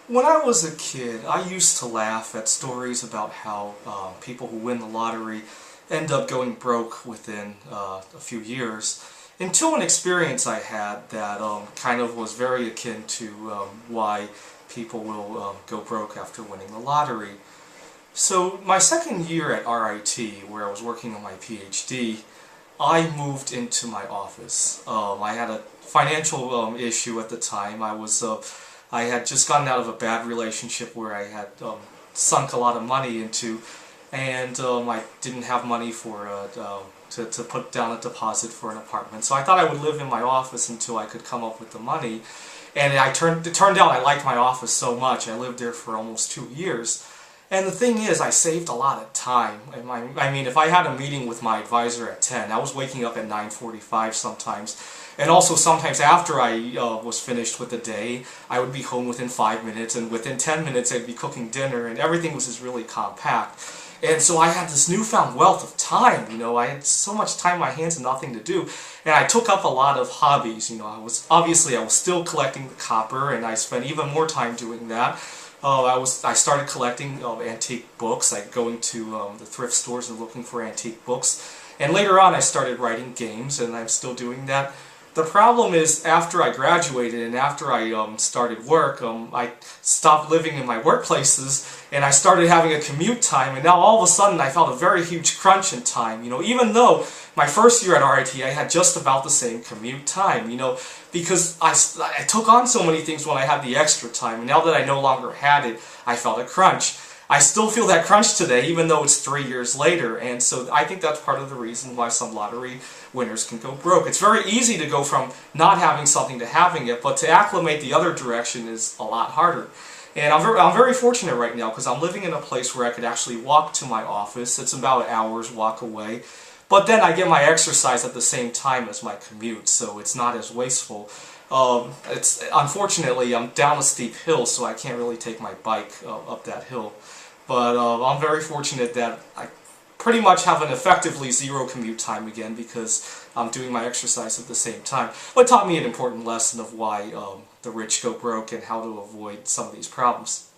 When I was a kid, I used to laugh at stories about how people who win the lottery end up going broke within a few years, until an experience I had that kind of was very akin to why people will go broke after winning the lottery. So my second year at RIT, where I was working on my PhD, I moved into my office. I had a financial issue at the time. I had just gotten out of a bad relationship where I had sunk a lot of money into, and I didn't have money for to put down a deposit for an apartment. So I thought I would live in my office until I could come up with the money. And it turned out I liked my office so much. I lived there for almost 2 years. And the thing is, I saved a lot of time. I mean, if I had a meeting with my advisor at 10, I was waking up at 9:45 sometimes. And also sometimes after I was finished with the day, I would be home within 5 minutes, and within 10 minutes I'd be cooking dinner, and everything was just really compact. And so I had this newfound wealth of time, you know. I had so much time on my hands and nothing to do. And I took up a lot of hobbies, you know. I was still collecting the copper, and I spent even more time doing that. I started collecting antique books, like going to the thrift stores and looking for antique books. And later on I started writing games, and I'm still doing that. The problem is, after I graduated and after I started work, I stopped living in my workplaces, and I started having a commute time, and now all of a sudden I felt a very huge crunch in time, you know, even though my first year at RIT I had just about the same commute time, you know, because I took on so many things when I had the extra time, and now that I no longer had it, I felt a crunch. I still feel that crunch today, even though it's 3 years later, and so I think that's part of the reason why some lottery winners can go broke. It's very easy to go from not having something to having it, but to acclimate the other direction is a lot harder. And I'm very fortunate right now, because I'm living in a place where I could actually walk to my office. It's about an hour's walk away. But then I get my exercise at the same time as my commute, so it's not as wasteful. Unfortunately, I'm down a steep hill, so I can't really take my bike up that hill. But I'm very fortunate that I pretty much have an effectively zero commute time again, because I'm doing my exercise at the same time. But it taught me an important lesson of why the rich go broke and how to avoid some of these problems.